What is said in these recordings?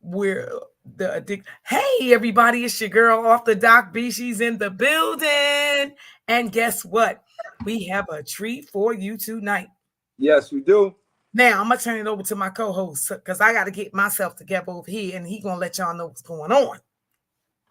We're the addict. Hey, everybody, it's your girl off the Doc B. She's in the building. And guess what? We have a treat for you tonight. Yes, we do. Now, I'm going to turn it over to my co-host because I got to get myself together over here, and he's going to let y'all know what's going on.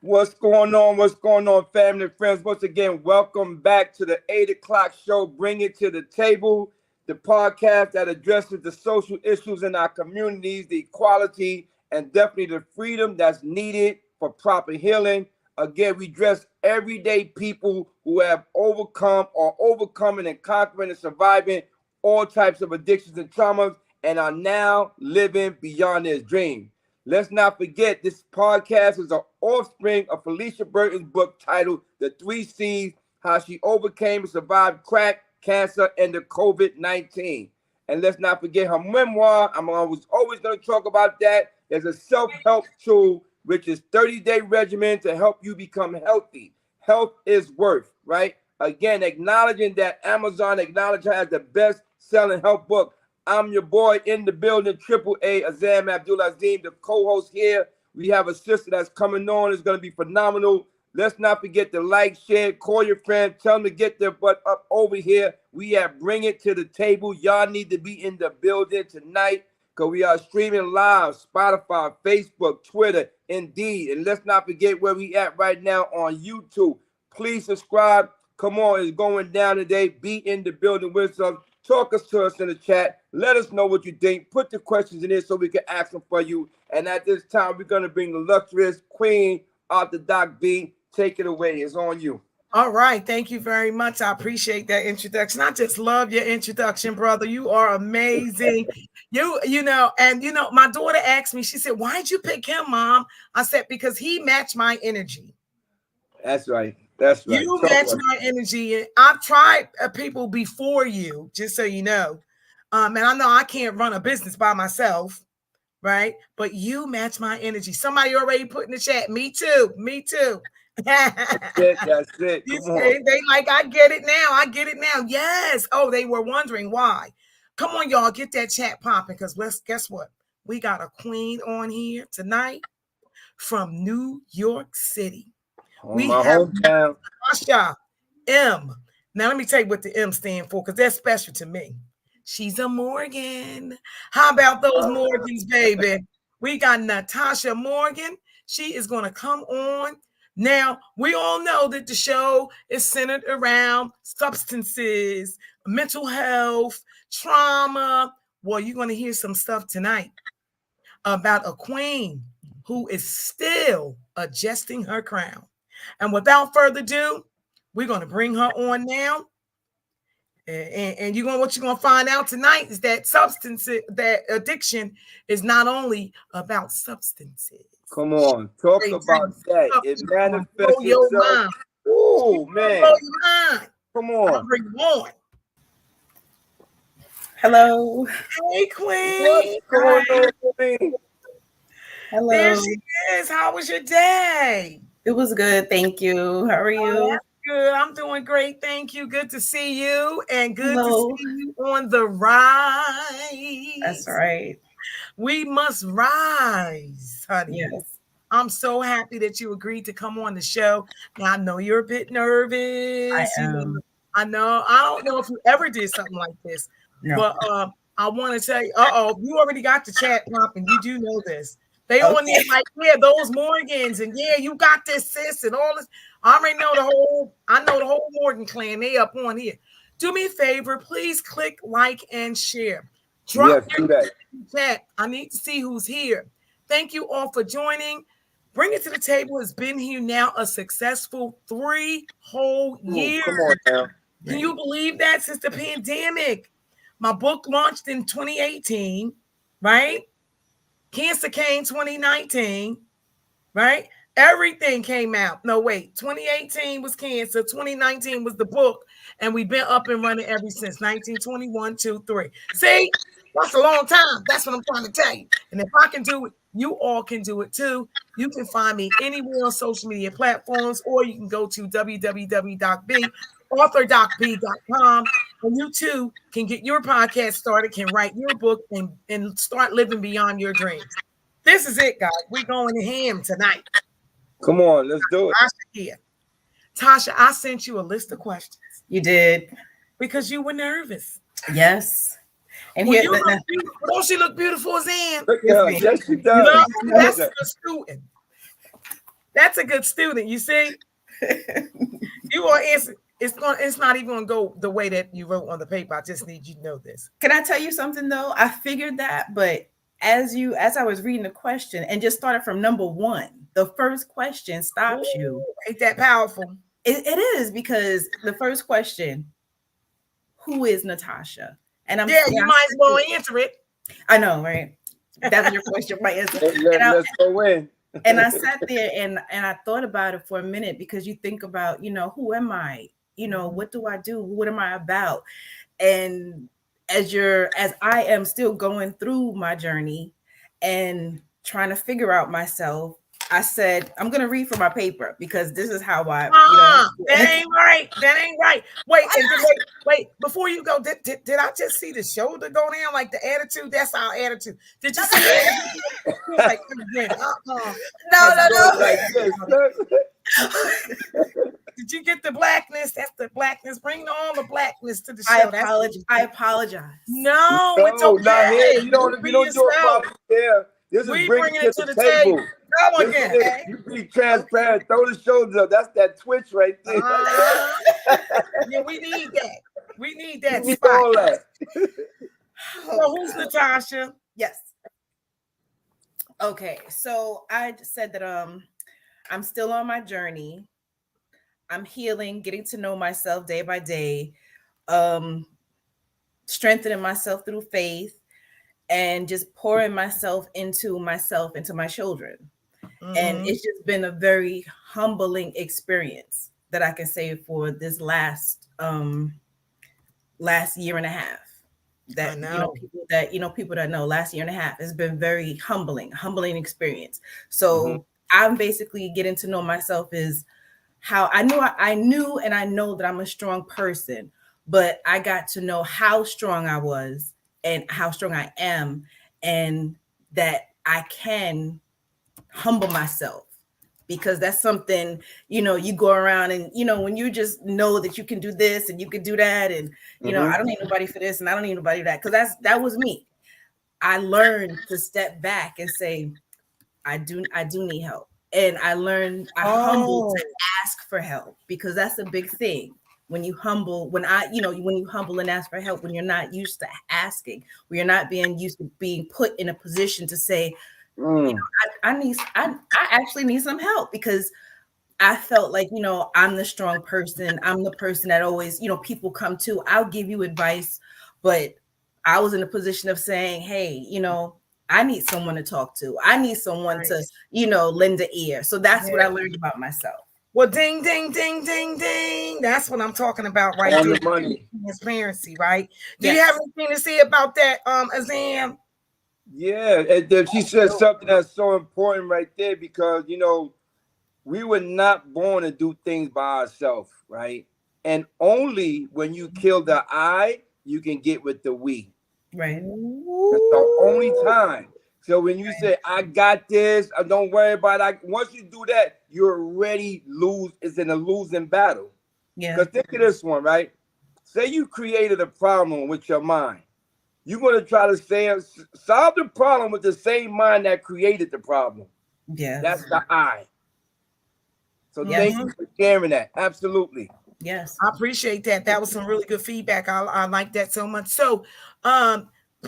What's going on? What's going on, family and friends? Once again, welcome back to the 8 o'clock show. Bring it to the table, the podcast that addresses the social issues in our communities, the equality, and definitely the freedom that's needed for proper healing. Again, we address everyday people who have overcome or overcoming and conquering and surviving all types of addictions and traumas and are now living beyond their dreams. Let's not forget, this podcast is an offspring of Felicia Burton's book titled The 3 C's, How She Overcame and Survived Crack, Cancer, and the COVID-19. And let's not forget her memoir. I'm always going to talk about that. There's a self-help tool, which is 30-day regimen to help you become healthy. Health is worth, right? Again, acknowledging that Amazon acknowledged her as the best-selling health book. I'm your boy in the building, Triple A, Azzam Abdul-Azim, the co-host here. We have a sister that's coming on. It's going to be phenomenal. Let's not forget to like, share, call your friends, tell them to get their butt up over here. We have Bring It to the Table. Y'all need to be in the building tonight because we are streaming live, Spotify, Facebook, Twitter, Indeed. And let's not forget where we at right now on YouTube. Please subscribe. Come on, it's going down today. Be in the building with us. Talk to us in the chat. Let us know what you think. Put the questions in there so we can ask them for you. And at this time, we're going to bring the illustrious queen of the Doc B. Take it away. It's on you. All right. Thank you very much. I appreciate that introduction. I just love your introduction, brother. You are amazing. You know, my daughter asked me, she said, why'd you pick him, Mom? I said, because he matched my energy. That's right. That's right. You match my energy. And I've tried people before you, just so you know. And I know I can't run a business by myself, right? But you match my energy. Somebody already put in the chat, me too, me too. That's it. That's it. They like, I get it now. I get it now. Yes. Oh, they were wondering why. Come on, y'all, get that chat popping because guess what? We got a queen on here tonight from New York City. We have hometown. Nataaha M. Now, let me tell you what the M stand for because that's special to me. She's a Morgan. How about those Morgans, baby? We got Nataaha Morgan. She is going to come on. Now, we all know that the show is centered around substances, mental health, trauma. Well, you're going to hear some stuff tonight about a queen who is still adjusting her crown. And without further ado, we're going to bring her on now. And what you're going to find out tonight is that that addiction is not only about substances. Come on, talk about that. It manifests itself. Oh, man. Come on. I'll bring you on. Hello. Hey, Queen. What's going on, Queen? Hello. There she is. How was your day? It was good. Thank you. How are you? That's good. I'm doing great. Thank you. Good to see you. And good to see you on the rise. That's right. We must rise, honey. Yes. I'm so happy that you agreed to come on the show. Now, I know you're a bit nervous. I am. I know. I don't know if you ever did something like this. No. But I want to tell you, you already got the chat popping. You do know this. They on there like, yeah, those Morgans, and yeah, you got this, sis, and all this. I already know the whole Morgan clan. They up on here. Do me a favor, please click like and share. Drop your chat. I need to see who's here. Thank you all for joining. Bring It to the Table has been here now a successful 3 whole years. Come on now. Can you believe that? Since the pandemic. My book launched in 2018, right? Cancer came 2019, right? Everything came out. No, wait. 2018 was cancer. 2019 was the book. And we've been up and running ever since 1921, 2, 3. See? That's a long time. That's what I'm trying to tell you. And if I can do it, you all can do it too. You can find me anywhere on social media platforms, or you can go to www.authordocb.com, and you too can get your podcast started, can write your book, and start living beyond your dreams. This is it, guys. We're going ham tonight. Come on, let's do it. Tasha here. Tasha, I sent you a list of questions You did. because you were nervous. Yes. And Well, here, you look beautiful. Don't she look beautiful as Ann? Look at her. Yes, she You does. know, She that's does. a good student. That's a good student. You see, you want to answer. It's not even gonna go the way that you wrote on the paper. I just need you to know this. can I tell you something though? I figured that, but as I was reading the question and just started from number one, the first question stops you. Ain't that powerful? It is because the first question, who is NaTasha? And You might as well answer it. I know, right? That was your question, my answer. Let's go in. And I sat there and I thought about it for a minute because you think about, who am I? What do I do? What am I about? And as I am still going through my journey and trying to figure out myself, I said, I'm going to read from my paper because this is how I, that ain't right. That ain't right. Wait, before you go, did I just see the shoulder go down like the attitude? That's our attitude. Did you see the attitude? Like, no. Like this. Did you get the blackness? That's the blackness. Bring all the blackness to the show. I apologize. No, it's okay. Not here. You don't do it properly there. This is bringing it to the table. Come again. You be transparent. Throw the shoulders up. That's that twitch right there. Yeah, we need that. We need that We spot. all that. So who's NaTasha? Yes. Okay, so I said that I'm still on my journey. I'm healing, getting to know myself day by day, strengthening myself through faith, and just pouring myself, into my children. Mm-hmm. And it's just been a very humbling experience that I can say for this last year and a half. That people that know last year and a half has been very humbling experience. So I'm basically getting to know myself is how I knew and I know that I'm a strong person, but I got to know how strong I was and how strong I am, and that I can humble myself, because that's something, you go around and, when you just know that you can do this and you can do that. And, I don't need nobody for this and I don't need nobody for that. Cause that was me. I learned to step back and say, I do need help. And I humbled to ask for help, because that's a big thing. When you humble, when you humble and ask for help, when you're not used to asking, when you're not being used to being put in a position to say, I actually need some help, because I felt like, I'm the strong person. I'm the person that always, people come to, I'll give you advice. But I was in a position of saying, hey, I need someone to talk to. I need someone to, lend an ear. So that's what I learned about myself. Well, ding, ding, ding, ding, ding. That's what I'm talking about right On there. the money. Transparency, right? Do you have anything to say about that, Azzam? Yeah, and she said something that's so important right there, because, we were not born to do things by ourselves, right? And only when you kill the I, you can get with the we. Right. That's the only time. So when you say, I got this, don't worry about it. Once you do that, you're already it's in a losing battle. Yeah. Because think of this one, right? Say you created a problem with your mind. You're going to try to solve the problem with the same mind that created the problem. Yeah. That's the I. So thank you for sharing that. Absolutely. Yes. I appreciate that. That was some really good feedback. I like that so much. So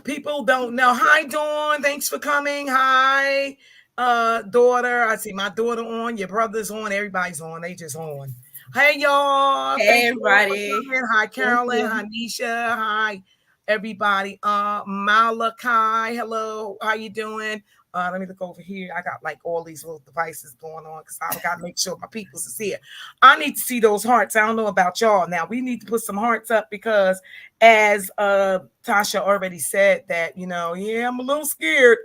people don't know. Hi, Dawn. Thanks for coming. Hi, daughter. I see my daughter on. Your brother's on. Everybody's on. They just on. Hey, y'all. Hey, everybody. Hi, Carolyn. Hi, Nisha. Hi, everybody. Malachi. Hello. How you doing? Let me look over here. I got like all these little devices going on because I got to make sure my people's is here. I need to see those hearts. I don't know about y'all. Now we need to put some hearts up, because as Tasha already said that, I'm a little scared.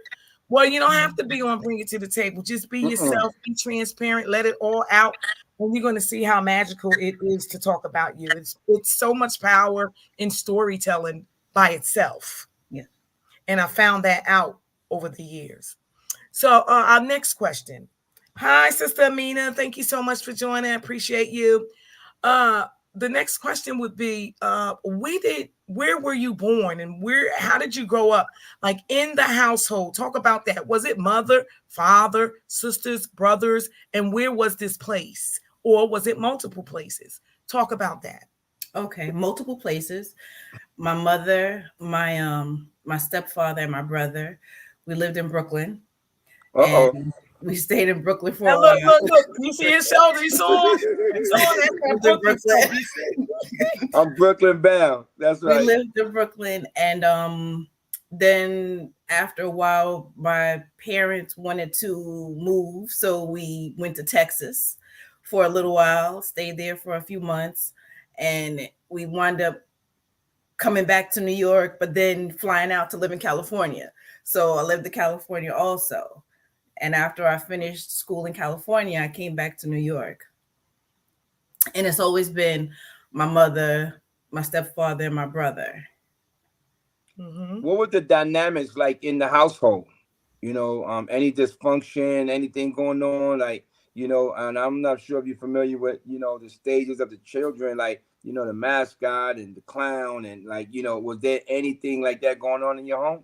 Well, you don't have to be on Bring It to the Table. Just be yourself, be transparent, let it all out. And you're going to see how magical it is to talk about you. It's so much power in storytelling by itself. Yeah. And I found that out over the years. So our next question. Hi, Sister Amina. Thank you so much for joining. I appreciate you. Uh, the next question would be, where were you born and how did you grow up? Like in the household. Talk about that. Was it mother, father, sisters, brothers? And where was this place? Or was it multiple places? Talk about that. Okay, multiple places. My mother, my stepfather, and my brother. We lived in Brooklyn, Uh-oh. and we stayed in Brooklyn for And a look, while. look, look. You see his shoulders? He's on. He's on that We lived in Brooklyn stuff. Brooklyn. You see? I'm Brooklyn bound. That's We right. lived in Brooklyn, and then after a while, my parents wanted to move, so we went to Texas for a little while, stayed there for a few months, and we wound up coming back to New York, but then flying out to live in California. So I lived in California also. And after I finished school in California, I came back to New York. And it's always been my mother, my stepfather, and my brother. Mm-hmm. What were the dynamics like in the household? Any dysfunction, anything going on, like, and I'm not sure if you're familiar with, the stages of the children, like, the mascot and the clown, and like, was there anything like that going on in your home?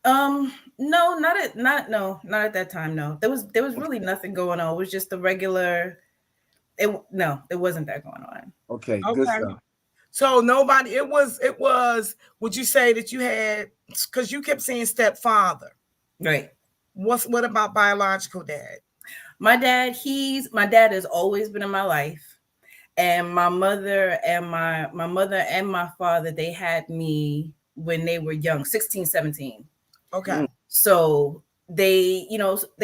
No, not at that time. No, there was really nothing going on. It was just the regular. It wasn't that going on. Okay, good Okay. stuff. So nobody, it was, would you say that you had, because you kept saying stepfather. Right. What about biological dad? My dad has always been in my life. And my mother and my father, they had me when they were young, 16, 17. Okay. So they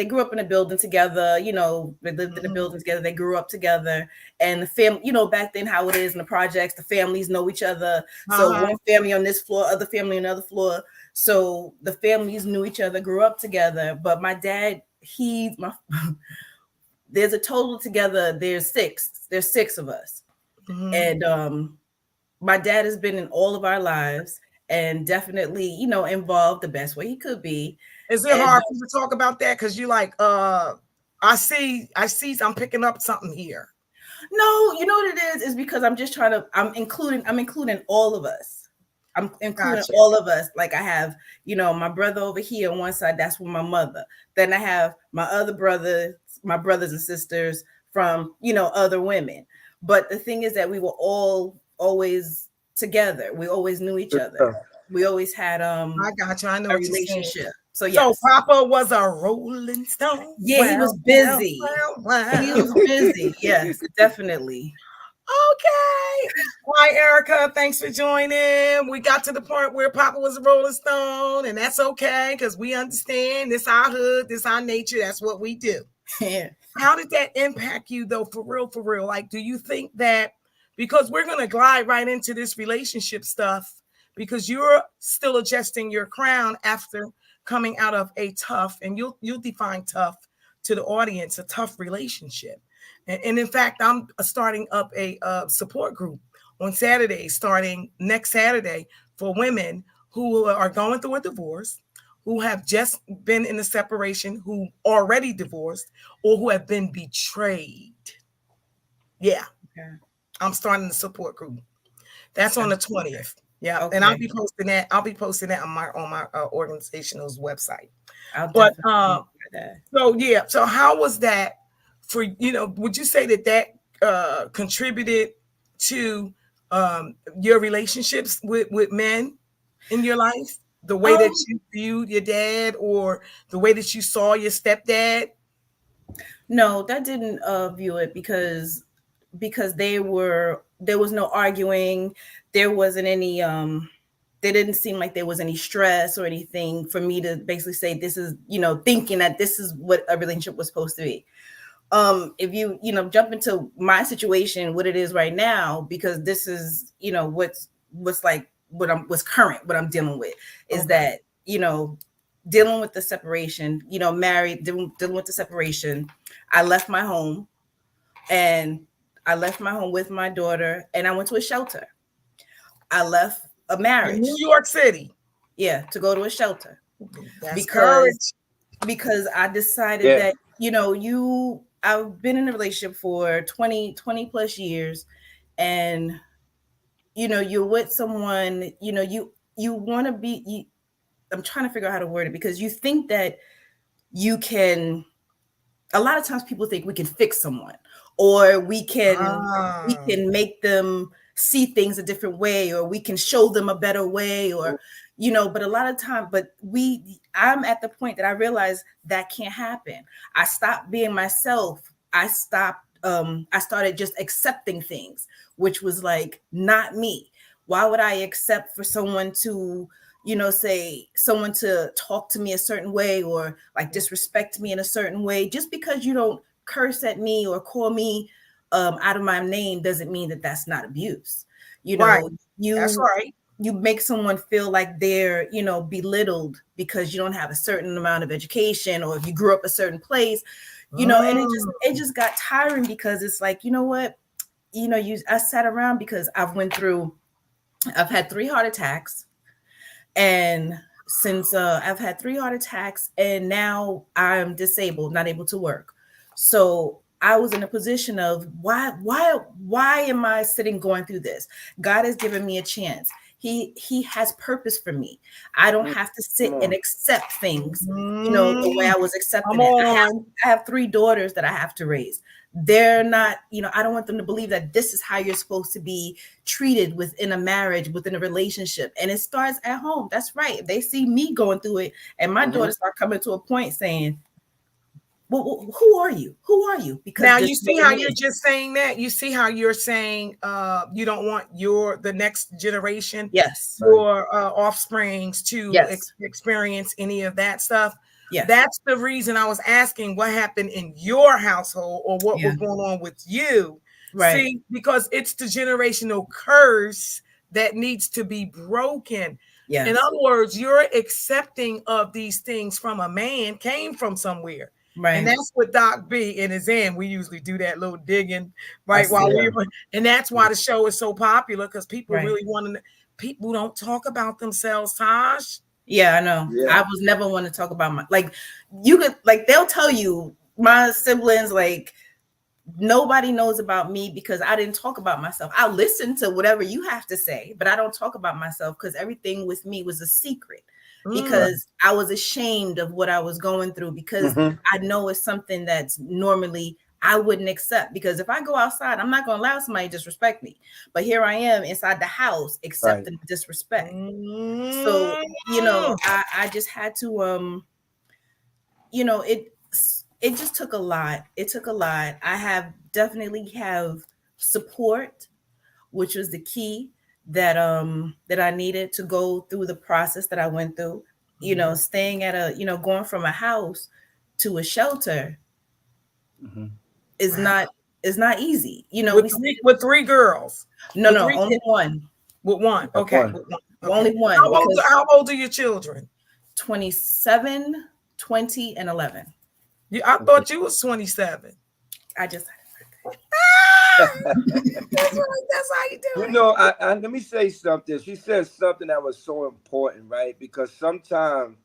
grew up in a building together, they lived in a Mhm. building together, they grew up together. And the family, back then how it is in the projects, the families know each other. So Uh-huh. one family on this floor, other family on another floor. So the families knew each other, grew up together. But my dad, there's a total together, there's six of us. Mhm. And my dad has been in all of our lives and definitely, involved the best way he could be. Is it And hard for you to talk about that? Because you like, I see, I'm picking up something here. no, you know what it is because I'm including all of us. I'm including Gotcha. all of us. Like I have, my brother over here on one side, that's with my mother. Then I have my other brothers, my brothers and sisters from, other women. But the thing is that we were all always together. We always knew each Good other. stuff. We always had I got you. I know a what you're saying. relationship. So So yes. Papa was a rolling stone. Yeah, he was busy. He was busy. Yes, definitely. Okay. Hi, Erica. Thanks for joining. We got to the point where Papa was a rolling stone, and that's okay because we understand this our hood, this our nature. That's what we do. Yeah. How did that impact you, though, for real, for real? Like, do you think that, because we're going to glide right into this relationship stuff, because you're still adjusting your crown after coming out of a tough, and you'll define tough to the audience, a tough relationship. And in fact, I'm starting up a support group on Saturday, starting next Saturday, for women who are going through a divorce, who have just been in a separation, who already divorced, or who have been betrayed. Yeah. Okay. I'm starting the support group. That's on the 20th. Yeah. Okay. And I'll be posting that. I'll be posting that on my organization's website. I'll But definitely do that. so yeah. So how was that for, would you say that contributed to your relationships with men in your life? The way that you viewed your dad, or the way that you saw your stepdad? No, that didn't view it because there was no arguing. There wasn't any there didn't seem like there was any stress or anything for me to basically say this is, thinking that this is what a relationship was supposed to be. If you jump into my situation, what it is right now, because this is, what's like what's current, what I'm dealing with is that, dealing with the separation, married, dealing with the separation. I left my home with my daughter, and I went to a shelter. I left a marriage. In New York City. Yeah, to go to a shelter. That's Because courage. because I decided that, I've been in a relationship for 20 plus years, and you're with someone, you want to be, I'm trying to figure out how to word it, because you think that you can, a lot of times people think we can fix someone, or we can make them see things a different way, or we can show them a better way, or but a lot of time, I'm at the point that I realize that can't happen. I stopped being myself. I started just accepting things, which was like not me. Why would I accept for someone to say someone to talk to me a certain way, or like disrespect me in a certain way? Just because you don't curse at me or call me out of my name doesn't mean that that's not abuse. Right. That's You right. you make someone feel like they're belittled because you don't have a certain amount of education, or if you grew up a certain place, and it just got tiring, because it's like, what, I sat around, because I've had 3 heart attacks. And since I've had 3 heart attacks, and now I'm disabled, not able to work. So I was in a position of why am I sitting going through this? God has given me a chance. He has purpose for me. I don't have to sit and accept things, the way I was accepting it. I have 3 daughters that I have to raise. They're not, I don't want them to believe that this is how you're supposed to be treated within a marriage, within a relationship. And it starts at home. That's right. If they see me going through it, and my daughters start coming to a point saying, well, who are you? Who are you? Because now you see how you're just saying that. You see how you're saying you don't want the next generation, your offsprings to experience any of that stuff. Yes. That's the reason I was asking what happened in your household, or what was going on with you. Right. See, because it's the generational curse that needs to be broken. Yes. In other words, your accepting of these things from a man came from somewhere. Right. And that's what Doc B and Azzam, we usually do that little digging, right? And that's why the show is so popular, because people really want to, people don't talk about themselves, Tosh. Yeah, I know. Yeah. I was never one to talk about they'll tell you, my siblings, like, nobody knows about me because I didn't talk about myself. I listen to whatever you have to say, but I don't talk about myself, because everything with me was a secret. Because I was ashamed of what I was going through, because I know it's something that's normally I wouldn't accept, because if I go outside, I'm not going to allow somebody to disrespect me. But here I am inside the house accepting disrespect. So, I just had to, it just took a lot. It took a lot. I definitely have support, which was the key that I needed to go through the process that I went through. Staying at going from a house to a shelter is not easy. With 3 girls. No, only kids. One. With one. Okay. With one. Okay. Only one. How old are your children? 27, 20, and 11. I thought you was 27. I just that's how you do it. Let me say something. She said something that was so important, right? Because sometimes,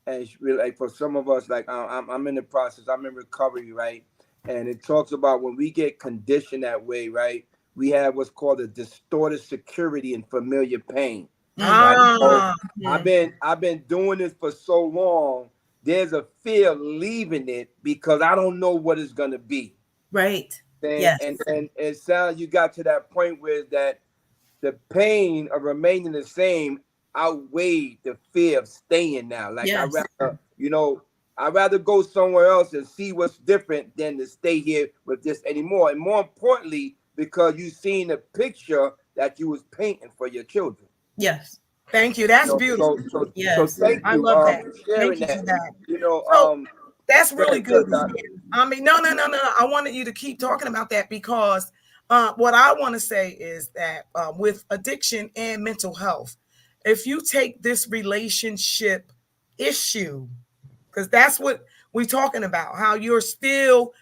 and like for some of us, like I'm in the process, I'm in recovery, right? And it talks about when we get conditioned that way, right? We have what's called a distorted security and familiar pain. Right? So I've been doing this for so long. There's a fear leaving it because I don't know what it's gonna be. Right. Yes. And it sounds you got to that point where that the pain of remaining the same outweighed the fear of staying now. Like I'd rather go somewhere else and see what's different than to stay here with this anymore. And more importantly, because you've seen the picture that you was painting for your children. Yes. Thank you. That's beautiful. So thank you. I love that. Sharing thank you that. For that. That's really good. I mean, no. I wanted you to keep talking about that, because what I want to say is that with addiction and mental health, if you take this relationship issue, because that's what we're talking about, how you're still,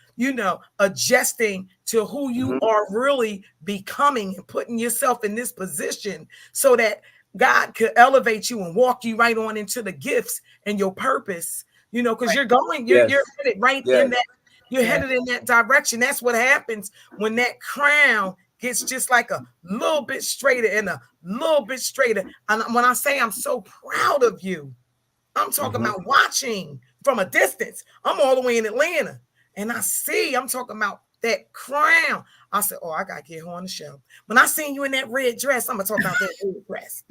adjusting to who you are really becoming and putting yourself in this position so that God could elevate you and walk you right on into the gifts and your purpose, you know, because Right. you're going, you're headed right in that, you're headed in that direction. That's what happens when that crown gets just like a little bit straighter and a little bit straighter. And when I say I'm so proud of you, I'm talking about watching from a distance. I'm all the way in Atlanta, and I'm talking about that crown. I said, oh, I got to get her on the show. When I seen you in that red dress, I'm going to talk about that red dress.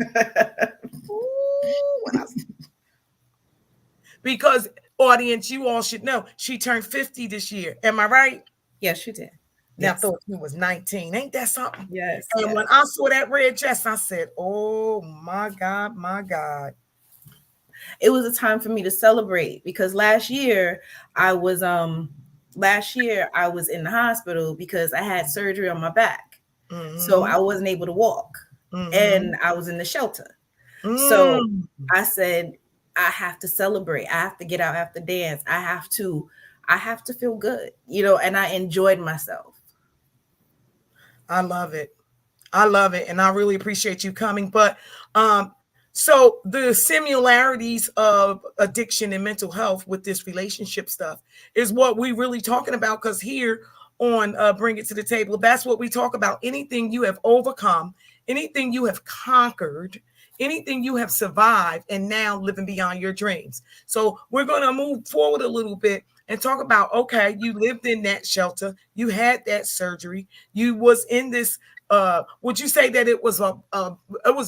Ooh, because, audience, you all should know, she turned 50 this year. Am I right? Yes, she did. Now, I thought she was 19. Ain't that something? Yes. And when I saw that red dress, I said, oh, my God, my God. It was a time for me to celebrate because last year I was in the hospital because I had surgery on my back. So I wasn't able to walk. And I was in the shelter. So I said, I have to celebrate. I have to get out, I have to dance. I have to feel good, you know, and I enjoyed myself. I love it. I love it. And I really appreciate you coming. But so the similarities of addiction and mental health with this relationship stuff is what we really talking about. Because here on Bring It to the Table, that's what we talk about. Anything you have overcome, anything you have conquered, anything you have survived, and now living beyond your dreams. So we're going to move forward a little bit and talk about, okay, you lived in that shelter, you had that surgery, you was in this would you say that it was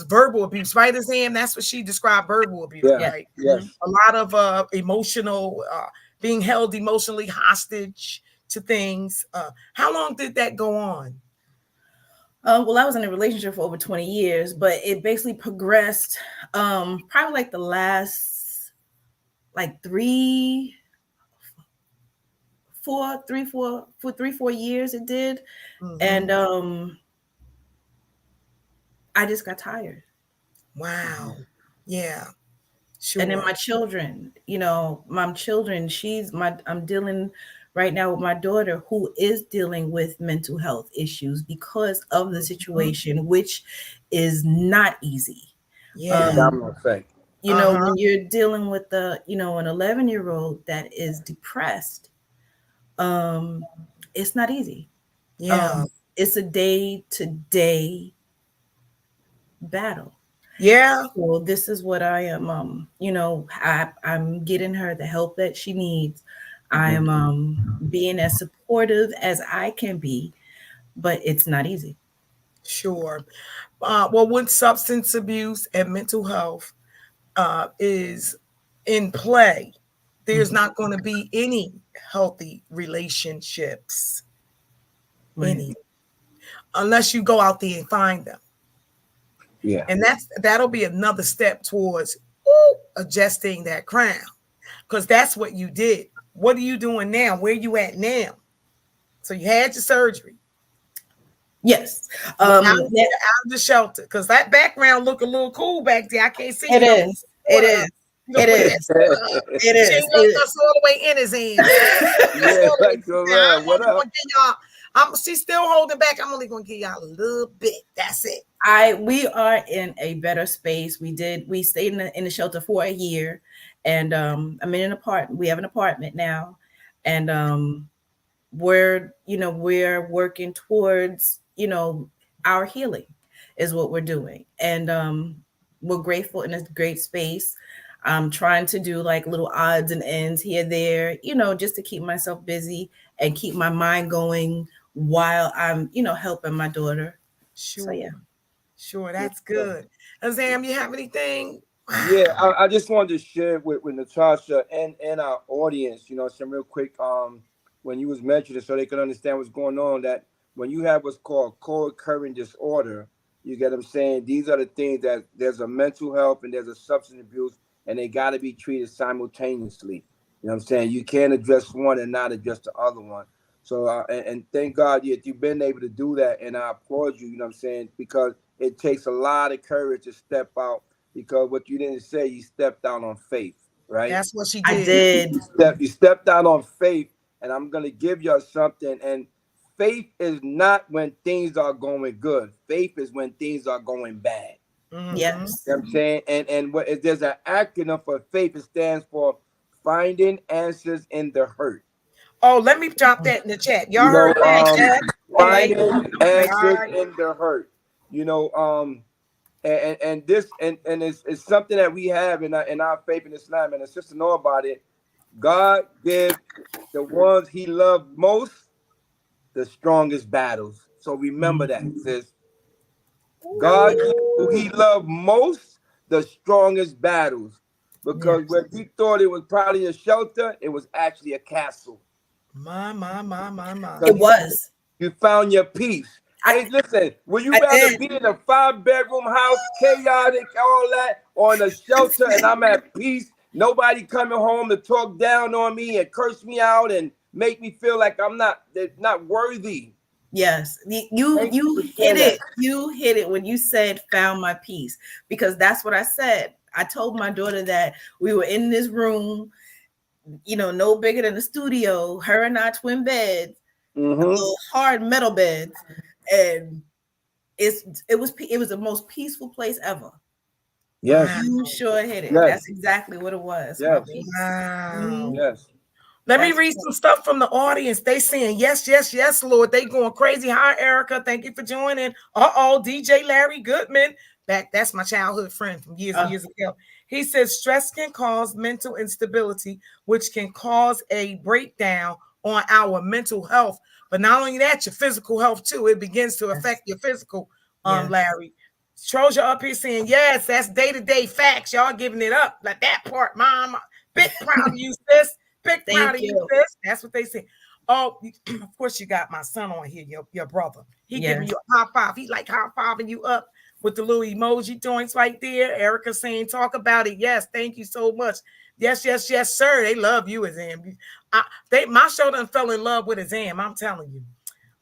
verbal abuse, right, Azzam? That's what she described, verbal abuse, right? Yes. A lot of emotional, being held emotionally hostage to things. How long did that go on? Well, I was in a relationship for over 20 years, but it basically progressed probably like the last like 3, 4 years it did. And I just got tired. Wow. Yeah. Sure. And then my children, you know, I'm dealing right now with my daughter who is dealing with mental health issues because of the situation, which is not easy. Yeah. You know, when you're dealing with an 11-year-old that is depressed, it's not easy. Yeah. It's a day-to-day battle. Yeah. Well, this is what I am. I'm getting her the help that she needs. I am being as supportive as I can be, but it's not easy. Sure. Well, when substance abuse and mental health is in play, there's not going to be any healthy relationships, any, unless you go out there and find them. Yeah. And that'll be another step towards adjusting that crown, because that's what you did. What are you doing now? Where you at now? So you had your surgery. Yes. Out of the shelter, because that background look a little cool back there. I can't see it. It is. It is. She ain't letting us all the way in his hands. What up? She's still holding back. I'm only gonna give y'all a little bit. That's it. We are in a better space. We stayed in the shelter for a year, and I'm in an apartment. We have an apartment now, and we're working towards our healing is what we're doing, and we're grateful in a great space. I'm trying to do like little odds and ends here, there, just to keep myself busy and keep my mind going while I'm, helping my daughter. Sure. So, yeah. Sure. That's good. Azzam, you have anything? Yeah, I just wanted to share with NaTasha and our audience, some real quick, when you was mentioning so they can understand what's going on, that when you have what's called co-occurring disorder, you get what I'm saying? These are the things that there's a mental health and there's a substance abuse, and they got to be treated simultaneously. You know what I'm saying? You can't address one and not address the other one. So, and thank God you've been able to do that, and I applaud you, you know what I'm saying? Because it takes a lot of courage to step out, because what you didn't say, you stepped out on faith, right? That's what she did. I did. You stepped out on faith, and I'm going to give you something. And faith is not when things are going good. Faith is when things are going bad. Yes. You know what I'm saying? And if there's an acronym for faith, it stands for finding answers in the hurt. Oh, let me drop that in the chat. Y'all You know, heard that, chat? Okay. finding Okay. All answers right. in the hurt. You know, and this and it's something that we have in our faith in Islam, and the sister know about it. God gives the ones He loved most the strongest battles. So remember that, sis. God gives who He loved most the strongest battles. Because Yes. when you thought it was probably a shelter, it was actually a castle. My. It was. You found your peace. I, Hey, listen, would you I rather did. be in a 5-bedroom house, chaotic, all that, or in a shelter and I'm at peace? Nobody coming home to talk down on me and curse me out and make me feel like I'm not worthy. Yes, Thank you you for hit saying that. it. You hit it when you said found my peace, because that's what I said. I told my daughter that we were in this room, no bigger than a studio, her and I twin beds, little hard metal beds, and it was the most peaceful place ever. Yes. You sure hit it. Yes. That's exactly what it was. My Yes. peace. Wow. Yes. Let me That's read some stuff from the audience. They saying yes, yes, yes, Lord. They going crazy. Hi, Erica. Thank you for joining. DJ Larry Goodman. That's my childhood friend from years and years ago. He says stress can cause mental instability, which can cause a breakdown on our mental health. But not only that, your physical health too. It begins to affect your physical, Larry. Troja up here saying, yes, that's day-to-day facts. Y'all giving it up. Like that part, Mom. Big proud of you, sis. Big proud of you, sis. That's what they say. Oh, of course, you got my son on here, your brother. He giving you a high five. He like high fiving you up with the little emoji joints right there. Erica saying, talk about it. Yes, thank you so much. Yes, yes, yes, sir. They love you, Azzam. My show done fell in love with Azzam, I'm telling you.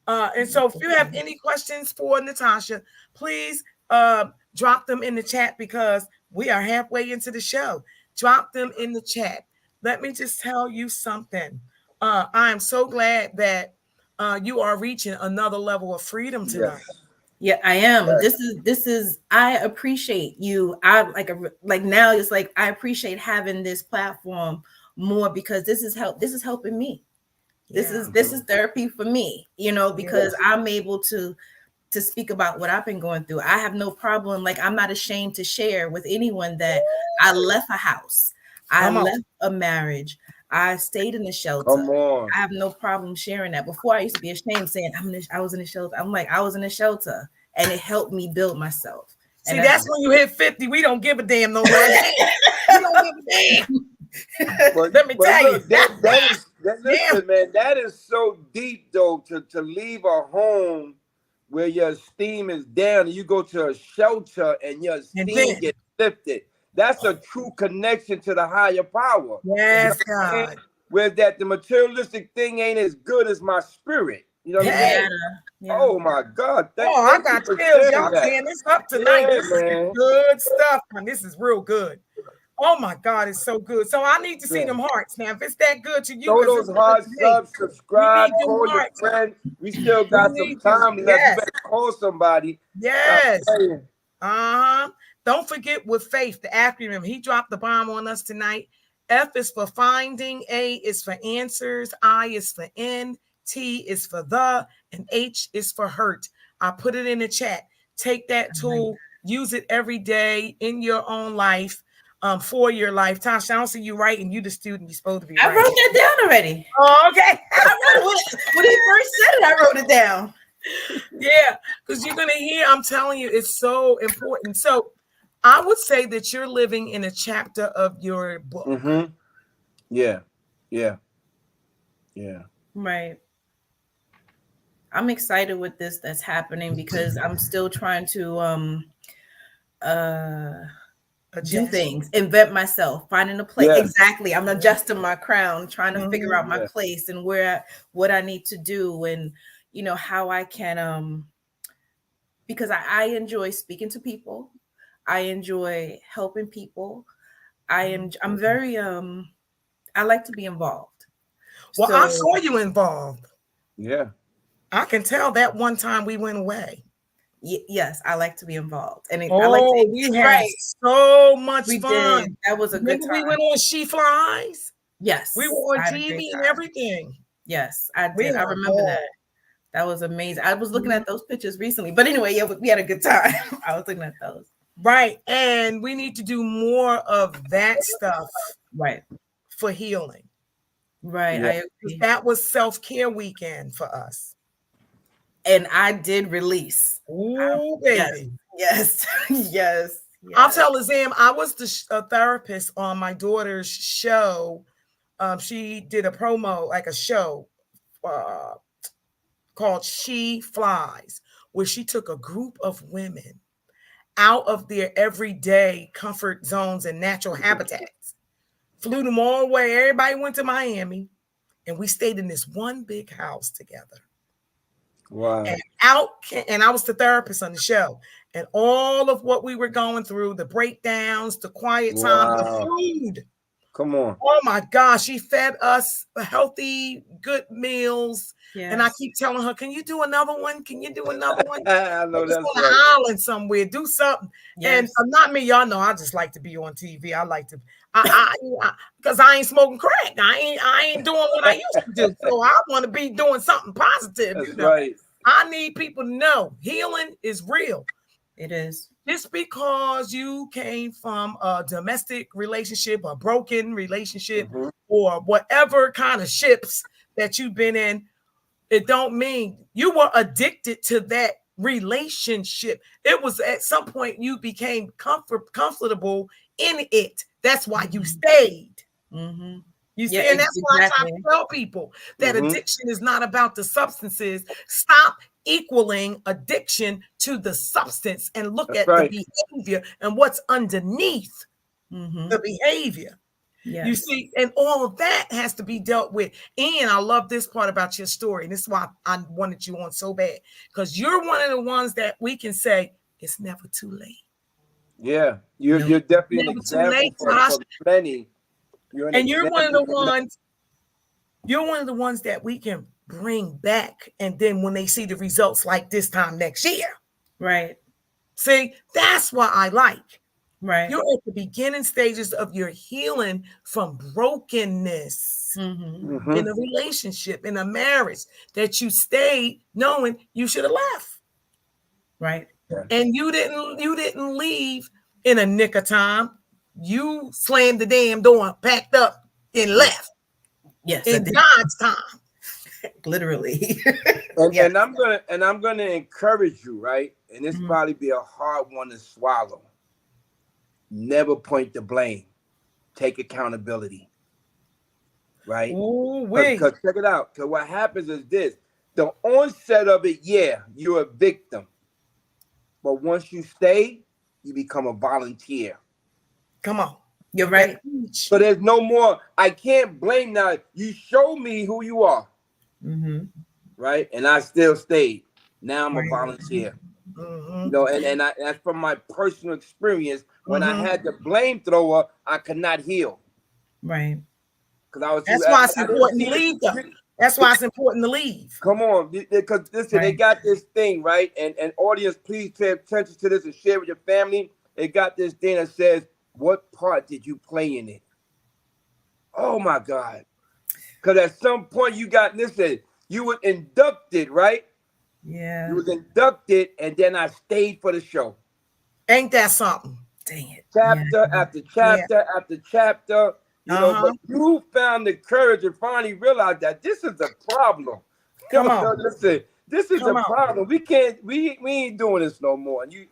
And so if you have any questions for NaTasha, please drop them in the chat because we are halfway into the show. Drop them in the chat. Let me just tell you something. I am so glad that you are reaching another level of freedom tonight. Yes. Yeah, I am. This is I appreciate you. I like now it's like I appreciate having this platform more because this is helping me. This is therapy for me, because I'm able to speak about what I've been going through. I have no problem. Like, I'm not ashamed to share with anyone that I left a house. I left a marriage. I stayed in the shelter. Come on. I have no problem sharing that. Before, I used to be ashamed saying I was in the shelter. I'm like, I was in the shelter, and it helped me build myself. See, that's when you hit 50. We don't give a damn no more. We don't give a damn. But let me tell look, you, listen, man, that is so deep though to leave a home where your esteem is down and you go to a shelter and your esteem gets lifted. That's a true connection to the higher power. Yes, God. Where that the materialistic thing ain't as good as my spirit. You know what I mean? Yeah. Oh my God. I got chills. Y'all saying this up tonight. This is good stuff, man. This is real good. Oh my God, it's so good. So I need to see them hearts now. If it's that good to you, show those hearts, subscribe, call your friend. We still got some time left. You better call somebody. Yes. Don't forget with faith, the acronym. He dropped the bomb on us tonight. F is for finding, A is for answers, I is for in, T is for the, and H is for hurt. I put it in the chat. Take that tool, use it every day in your own life. For your life. Tasha, I don't see you writing. You the student. You're supposed to be writing. I wrote that down already. Oh, okay. When he first said it, I wrote it down. Yeah, because you're going to hear, I'm telling you, it's so important. So I would say that you're living in a chapter of your book. Mm-hmm. Yeah. Yeah. Yeah. Right. I'm excited with this that's happening because I'm still trying to do things, invent myself, finding a place. Yes. Exactly. I'm adjusting my crown, trying to figure out my place and what I need to do and how I can because I enjoy speaking to people. I enjoy helping people. I'm very I like to be involved. Well, I saw you involved. Yeah. I can tell that one time we went away. Yes, I like to be involved, and I like to, we had so much fun. Did. That was a good time. We went on She Flies. Yes. We were on I had a TV great and time. everything. Yes, I We did. I had a remember that. ball. That was amazing. I was looking at those pictures recently. But anyway, yeah, we had a good time. I was looking at those. Right. And we need to do more of that stuff Right. for healing. Right. Yeah. I agree. That was self-care weekend for us. And I did release. Ooh, Yes. baby. Yes. Yes. I'll Yes. tell Azzam, I was the therapist on my daughter's show. She did a promo, like a show uh, called She Flies, where she took a group of women out of their everyday comfort zones and natural habitats, flew them all away. Everybody went to Miami, and we stayed in this one big house together. Wow. And I was the therapist on the show. And all of what we were going through, the breakdowns, the quiet time, the food. Come on. Oh my gosh, she fed us healthy, good meals. Yes. And I keep telling her, can you do another one? Can you do another one? I know that's on right. an island somewhere, do something. Yes. And not me, y'all know I just like to be on TV. I like to, because I ain't smoking crack. I ain't doing what I used to do. So I want to be doing something positive. That's right. I need people to know healing is real. It is. Just because you came from a domestic relationship, a broken relationship, or whatever kind of ships that you've been in, it don't mean you were addicted to that relationship. It was at some point you became comfortable in it. That's why you stayed. Mm-hmm. You see, and that's why I try to tell people that addiction is not about the substances. Stop equaling addiction to the substance and look at the behavior and what's underneath the behavior. Yes. You see, and all of that has to be dealt with. And I love this part about your story. And this is why I wanted you on so bad, because you're one of the ones that we can say it's never too late. Yeah, you're definitely an example for plenty. You're one of the ones. You're one of the ones that we can bring back, and then when they see the results like this time next year, right? See, that's what I like. Right, you're at the beginning stages of your healing from brokenness in a relationship, in a marriage that you stayed knowing you should have left. Right, and you didn't leave in a nick of time. You slammed the damn door, packed up, and left. Yes, in God's time. Literally. and I'm gonna encourage you, right? And this probably be a hard one to swallow. Never point the blame. Take accountability. Right? Because check it out. Because what happens is this: the onset of it, you're a victim. But once you stay, you become a volunteer. Come on. You're right. So there's no more, I can't blame now. You show me who you are. Right? And I still stayed. Now I'm a volunteer. You know, and that's from my personal experience. When I had the blame thrower, I could not heal. Right. Because I was. That's why it's important to leave them. That's why it's important to leave. Come on, because listen, they got this thing, right? And audience, please pay attention to this and share with your family. They got this thing that says, "What part did you play in it?" Oh my God! Because at some point you were inducted, right? Yeah. You was inducted, and then I stayed for the show. Ain't that something? Dang it. Chapter after chapter after chapter. You know, but you found the courage and finally realized that this is a problem. Come on. Listen, this is a problem. We ain't doing this no more. And you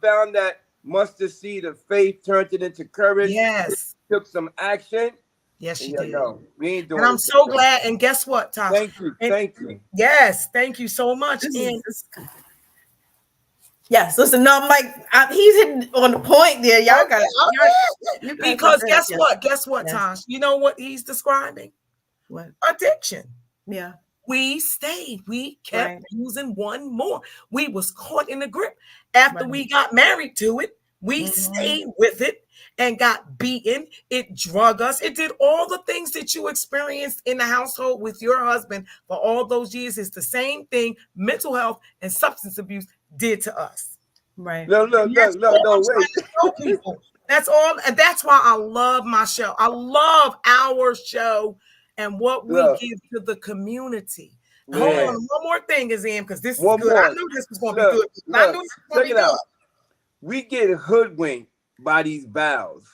found that mustard seed of faith, turned it into courage. Yes. Took some action. Yes, you did. No, we ain't doing and I'm so glad. And guess what, Tasha? Thank you. Yes, thank you so much. Yes, listen, no, I'm like, he's hitting on the point there. Y'all got it. Because guess what? Guess what, Tosh? You know what he's describing? What? Addiction. Yeah. We stayed. We kept using one more. We was caught in the grip. After we got married to it, we stayed with it and got beaten. It drug us. It did all the things that you experienced in the household with your husband for all those years. It's the same thing mental health and substance abuse did to us. Right. No, wait. That's all. And that's why I love my show. I love our show and what we give to the community. Hold on, one more thing is in because this is good. I knew this was going to be good. I knew this was going to be good. We get hoodwinked by these vows,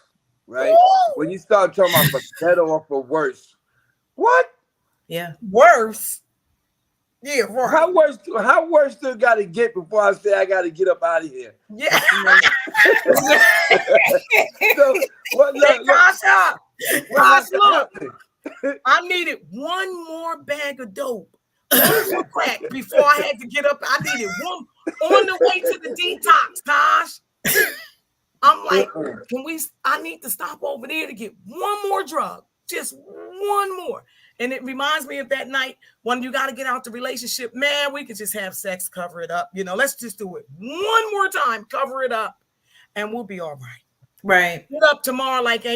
right? Ooh. When you start talking about for better or for worse. What? Yeah. Worse. Yeah, right. How worse do I got to get before I say I got to get up out of here? Yeah. So, look, I needed one more bag of dope, one more crack before I had to get up. I needed one on the way to the detox, Tosh. I'm like, I need to stop over there to get one more drug, just one more. And it reminds me of that night when you got to get out the relationship. Man, we could just have sex, cover it up. Let's just do it one more time, cover it up, and we'll be all right. Right. Get up tomorrow like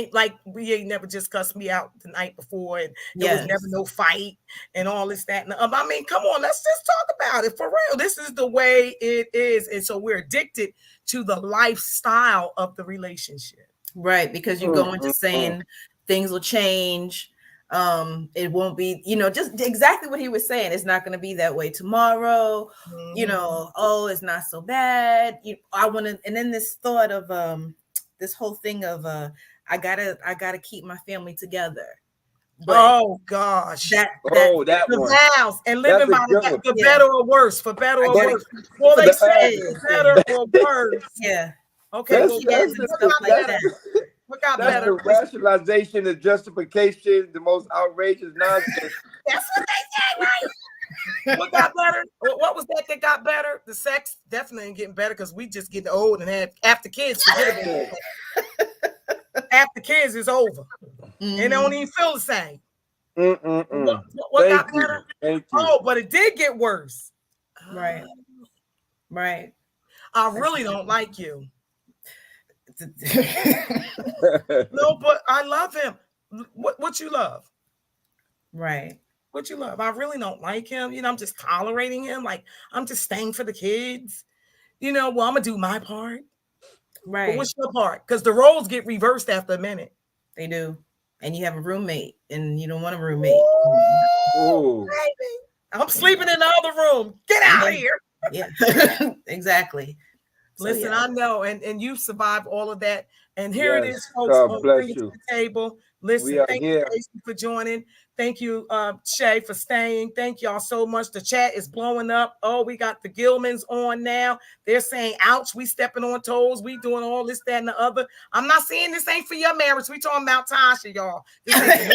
we ain't never just cussed me out the night before, and there was never no fight and all this, that, and the other. I mean, come on, let's just talk about it for real. This is the way it is. And so we're addicted to the lifestyle of the relationship. Right, because you go into saying things will change. It won't be, just exactly what he was saying. It's not going to be that way tomorrow. Oh, it's not so bad. I want to, and then this thought of this whole thing of I gotta keep my family together. But oh gosh, that the vows and living by the better or worse, for better or worse. Well, they say better or worse. Yeah. Okay. That's the rationalization, the justification, the most outrageous nonsense. That's what they say, right? What got better? What was that got better? The sex definitely ain't getting better because we just getting old and have after kids. Forget about it. After kids is over. And they don't even feel the same. What got better? Oh, but it did get worse. Right. Right. I really don't like you. No, but I love him. What you love? Right. What you love? I really don't like him. I'm just tolerating him. Like, I'm just staying for the kids. Well, I'm gonna do my part. Right. But what's your part? Because the roles get reversed after a minute. They do. And you have a roommate, and you don't want a roommate. Ooh, baby. I'm sleeping in the other room. Get out of here. Yeah, exactly. Listen, I know, and you've survived all of that. And here it is, folks. On Bring It to the Table. Listen, thank you, Casey, for joining. Thank you, Shay, for staying. Thank y'all so much. The chat is blowing up. Oh, we got the Gilmans on now. They're saying, ouch, we stepping on toes. We doing all this, that, and the other. I'm not saying this ain't for your marriage. We talking about Tasha, y'all. This ain't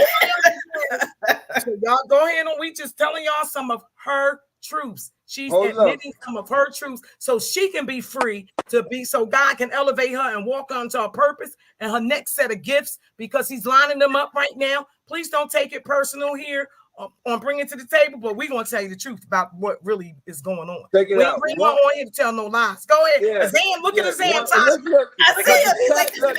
so y'all go ahead and we just telling y'all some of her truths. She's admitting some of her truths so she can be free to be, so God can elevate her and walk onto her purpose and her next set of gifts, because he's lining them up right now. Please don't take it personal here on Bring It to the Table, but we're going to tell you the truth about what really is going on. Check it out. We don't want you to tell no lies. Go ahead. Yeah. Azzam, look at Azzam. I see it.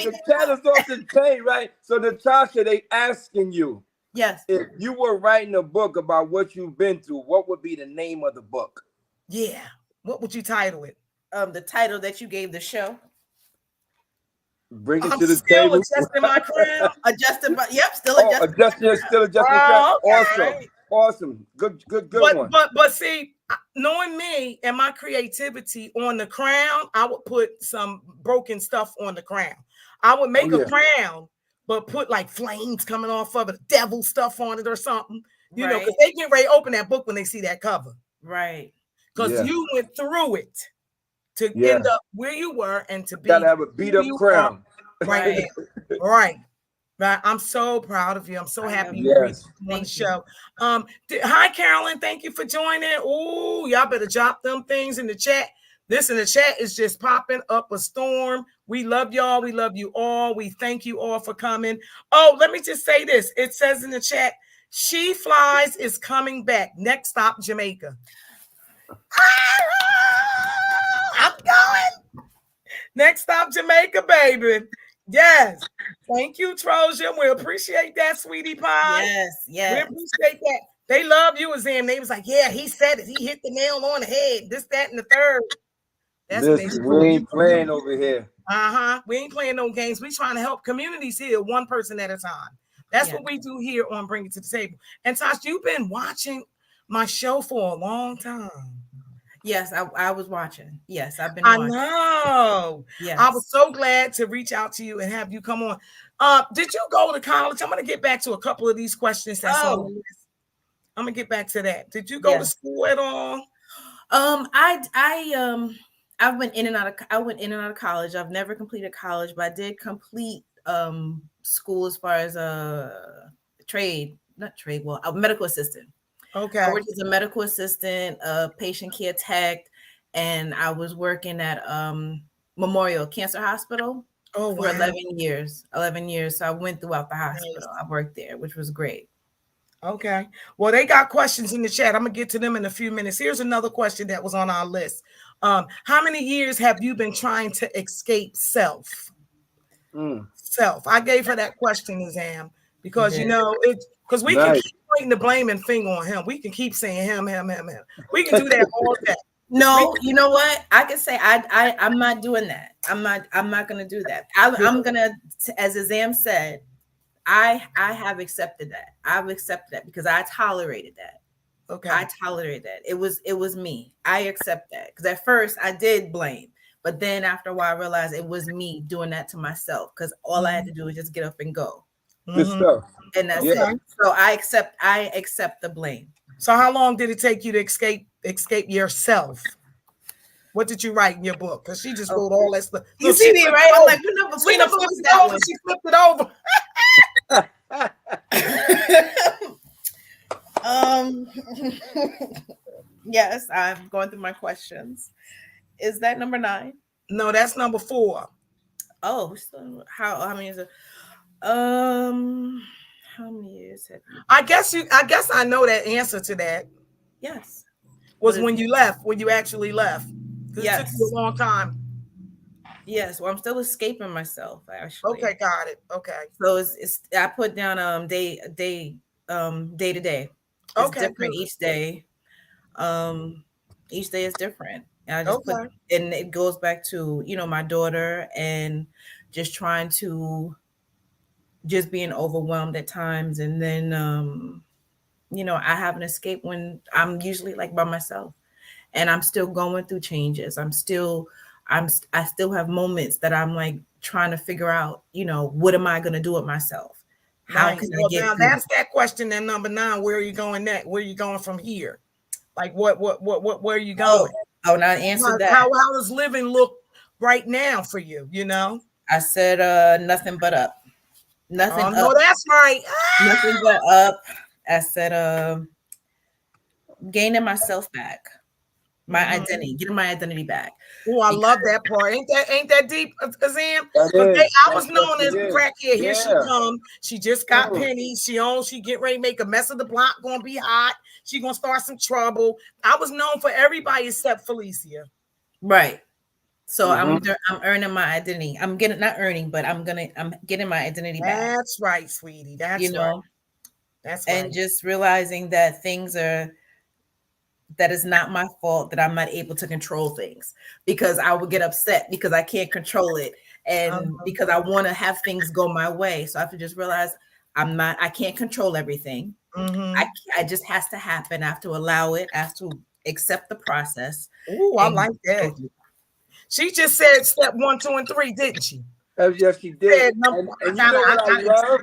The chat is off the chain, right? So Natasha, they asking you. Yes. If you were writing a book about what you've been through, what would be the name of the book? Yeah. What would you title it? The title that you gave the show. Bring It to the Table. Adjusting my crown. Adjusting my, still adjusting. Still adjusting my crown. Awesome. Good one. But see, knowing me and my creativity on the crown, I would put some broken stuff on the crown. I would make a crown, but put like flames coming off of it, devil stuff on it or something, because they get ready to open that book when they see that cover. Right. Because you went through it to end up where you were and to be. Gotta have a beat up crown. Right. Right. I'm so proud of you. I'm so happy you're on the show. Hi, Carolyn. Thank you for joining. Oh, y'all better drop them things in the chat. Listen, the chat is just popping up a storm. We love y'all. We love you all. We thank you all for coming. Oh, let me just say this. It says in the chat, She Flies is coming back. Next stop, Jamaica. I'm going. Next stop, Jamaica, baby. Yes. Thank you, Trojan. We appreciate that, sweetie pie. Yes. We appreciate that. They love you, Azzam. They was like, yeah, he said it. He hit the nail on the head. This, that, and the third. Listen, we ain't playing over here. We ain't playing no games. We trying to help communities here, one person at a time. That's what we do here on Bring It to the Table. And Tosh, you've been watching my show for a long time. Yes, I was watching. Yes, I've been watching. watching. Know. Yes. I was so glad to reach out to you and have you come on. Did you go to college? I'm going to get back to a couple of these questions that's on the list. I'm going to get back to that. Did you go to school at all? I went in and out of college. I've never completed college, but I did complete school as far as a medical assistant. Okay. I worked as a medical assistant, a patient care tech, and I was working at Memorial Cancer Hospital for 11 years. 11 years. So I went throughout the hospital. I worked there, which was great. Okay. Well, they got questions in the chat. I'm going to get to them in a few minutes. Here's another question that was on our list. How many years have you been trying to escape self? Self. I gave her that question, Azzam, because, because we can keep pointing the blaming finger on him. We can keep saying him. We can do that all day. No, you know what? I can say I'm not doing that. I'm not going to do that. I'm going to, as Azzam said, I have accepted that. I've accepted that because I tolerated that. Okay. I tolerated that. It was me. I accept that. Because at first I did blame, but then after a while I realized it was me doing that to myself because all I had to do was just get up and go. Good stuff. And that's it. So I accept the blame. So how long did it take you to escape yourself? What did you write in your book? Because she just wrote all that stuff. You see me, right? I'm like, what number was that one? She flipped it over. Yes, I'm going through my questions. Is that number 9? No, that's number 4. Oh, so how many is it? How many years have you? I guess I know that answer to that. Yes. Was when you left, when you actually left. Yes. It took you a long time. Yes. Well, I'm still escaping myself, actually. Okay, got it. Okay. So it's I put down day to day. It's different each day. Each day is different. And I just and it goes back to, my daughter and just trying to just being overwhelmed at times. And then I have an escape when I'm usually like by myself and I'm still going through changes. I still have moments that I'm like trying to figure out, what am I going to do with myself? How can I get now that's that question then number 9. Where are you going next? Where are you going from here? Like what where are you going? Oh, and I answered that. How does living look right now for you? I said nothing but up. Nothing up. No, that's right. Nothing but up. I said gaining myself back. My identity, getting my identity back. Oh, I love that part. Ain't that deep, Azzam? I was known as crackhead. Here she come. She just got pennies. She get ready to make a mess of the block. Gonna be hot. She gonna start some trouble. I was known for everybody except Felicia. Right. So I'm earning my identity. I'm getting not earning, but I'm getting my identity back. That's right, sweetie. That's right. That's right. And just realizing that that is not my fault that I'm not able to control things because I would get upset because I can't control it and because I want to have things go my way. So I have to just realize I can't control everything. I just has to happen. I have to allow it. I have to accept the process. Oh, I like that. She just said step 1, 2, and 3, didn't she? Yes, she did. And you know what I love?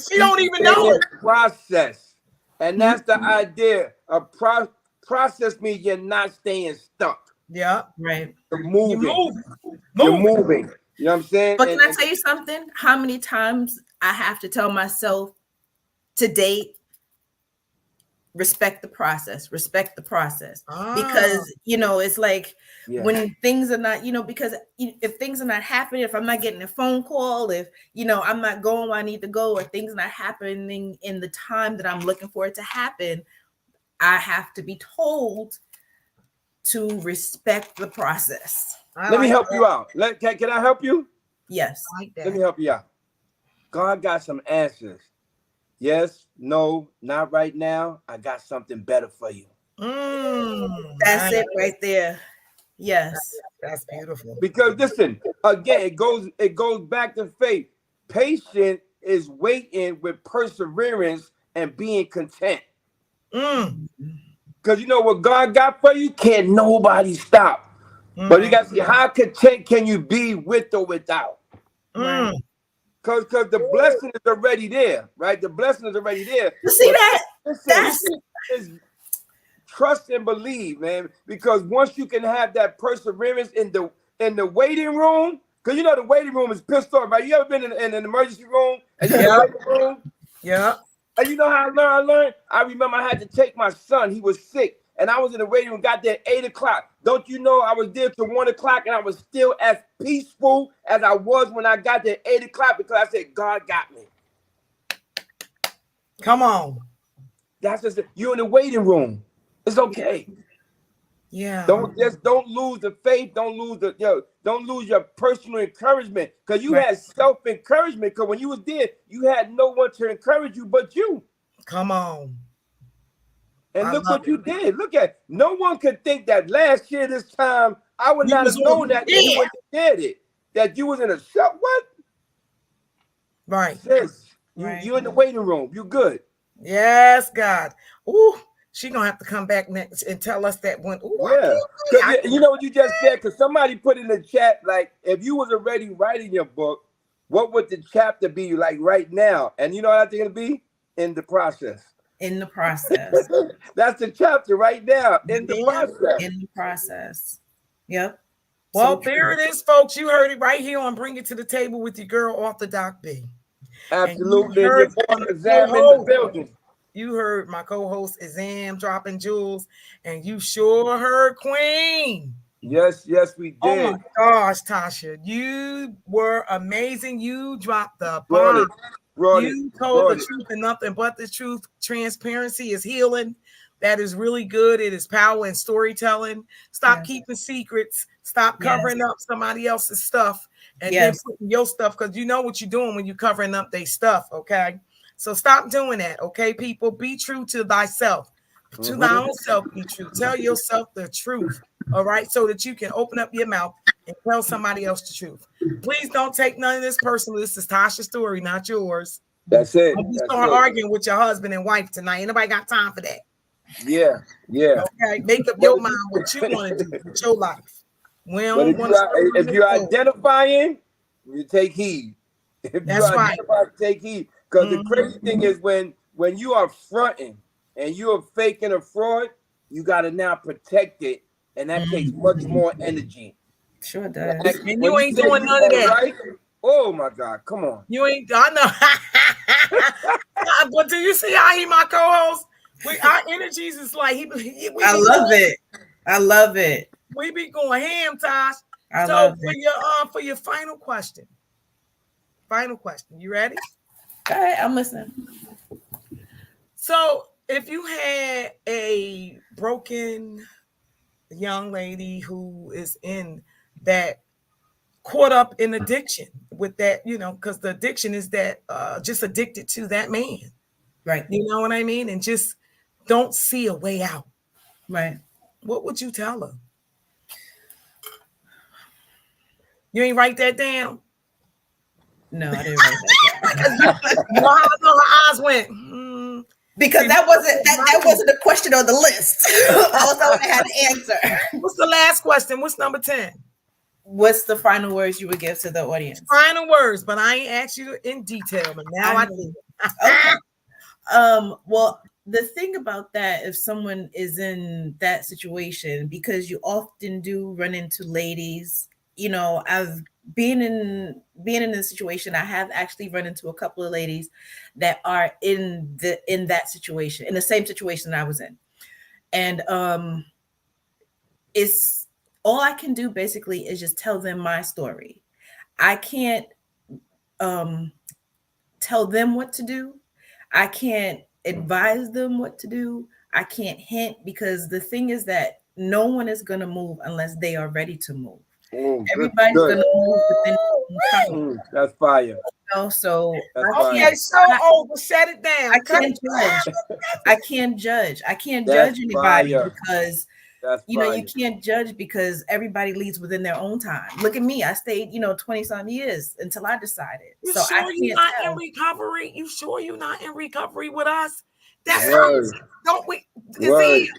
She don't even know it. Process. And that's the idea. A process means you're not staying stuck. Yeah. Right. You're moving. You're moving. You know what I'm saying? But can I tell you something? How many times I have to tell myself to date, respect the process, because it's like when things are not, because if things are not happening, if I'm not getting a phone call, if I'm not going where I need to go, or things not happening in the time that I'm looking for it to happen, I have to be told to respect the process. Let me help you out. Can I help you? Yes. Let me help you out. God got some answers. Yes, no, not right now. I got something better for you. That's it right there. Yes. That's beautiful. Because listen, again, it goes back to faith. Patience is waiting with perseverance and being content. Because you know what God got for you, can't nobody stop. But you got to see how content can you be with or without. Right. Because the blessing is already there, right? The blessing is already there. You see that? Listen, is trust and believe, man. Because once you can have that perseverance in the waiting room, because you know the waiting room is pissed off, right? You ever been in an emergency room and you're in the waiting room? Yeah. And you know how I learned? I remember I had to take my son. He was sick. And I was in the waiting room, got there at 8 o'clock. Don't you know I was there till 1 o'clock and I was still as peaceful as I was when I got there at 8 o'clock because I said, God got me. Come on. That's just you're in the waiting room. It's okay. Yeah. Don't lose the faith. Don't lose your personal encouragement. Because you had self-encouragement. Because when you was there, you had no one to encourage you but you. Come on. And look what you did. Look at no one could think that last year this time I would not have known that you wouldn't have did it. That you was in a shop. What? Right. Sis, you in the waiting room. You good. Yes, God. Ooh, she gonna have to come back next and tell us that one. Ooh, yeah. You know what you just said? Because somebody put in the chat, like, if you was already writing your book, what would the chapter be like right now? And you know what I think it'll be? In the process. In the process. That's the chapter right now. In the process. In the process. Yep. Well, there it is, folks. You heard it right here on Bring It to the Table with your girl, Author Doc B. Absolutely. Your boy Azzam in the building. You heard my co-host Azzam dropping jewels, and you sure heard Queen. Yes, we did. Oh my gosh, Tasha, you were amazing. You dropped the bomb. You told the truth and nothing but the truth. Transparency is healing. That is really good. It is power and storytelling. Stop keeping secrets. Stop covering up somebody else's stuff and then putting your stuff, because you know what you're doing when you're covering up their stuff, okay? So stop doing that, okay, people? Be true to thyself. To thy own self, be true. Tell yourself the truth, all right? So that you can open up your mouth and tell somebody else the truth. Please don't take none of this personal. This is Tasha's story, not yours. That's it. Don't start arguing with your husband and wife tonight. Ain't nobody got time for that. Yeah. Okay, make up your mind what you want to do with your life. Well, if you're identifying, you take heed. That's right. Take heed. Because the crazy thing is when you are fronting and you are faking a fraud, you got to now protect it. And that takes much more energy. Sure does. And you ain't doing none of that. Right? Oh my God, come on. You ain't, I know. But do you see how he my co-host? Our energies is like I love it. I love it. We be going ham, Tosh. For your final question. You ready? All right, I'm listening. So if you had a broken young lady who is in that, caught up in addiction with that, because the addiction is that just addicted to that man. Right. You know what I mean? And just don't see a way out. Right. What would you tell her? You ain't write that down? No, I didn't write that down. You know how I know her eyes went? Because that wasn't a question on the list. Also, I had to answer. What's the last question? What's number 10? What's the final words you would give to the audience? Final words, but I ain't asked you in detail, but now I do. Okay. Well, the thing about that, if someone is in that situation, because you often do run into ladies, I've been in this situation. I have actually run into a couple of ladies that are in that situation, in the same situation I was in. And it's all I can do basically is just tell them my story. I can't tell them what to do. I can't advise them what to do. I can't hint, because the thing is that no one is going to move unless they are ready to move. Everybody's going to move within time. That's fire. So shut it down. I can't judge. I can't judge anybody because That's You know, you fire. can't judge because everybody leads within their own time. Look at me. I stayed, 20-some years until I decided. You So I sure you can't not in tell. recovery? You sure you not in recovery with us? That's how, Word. don't we? Is Word. he?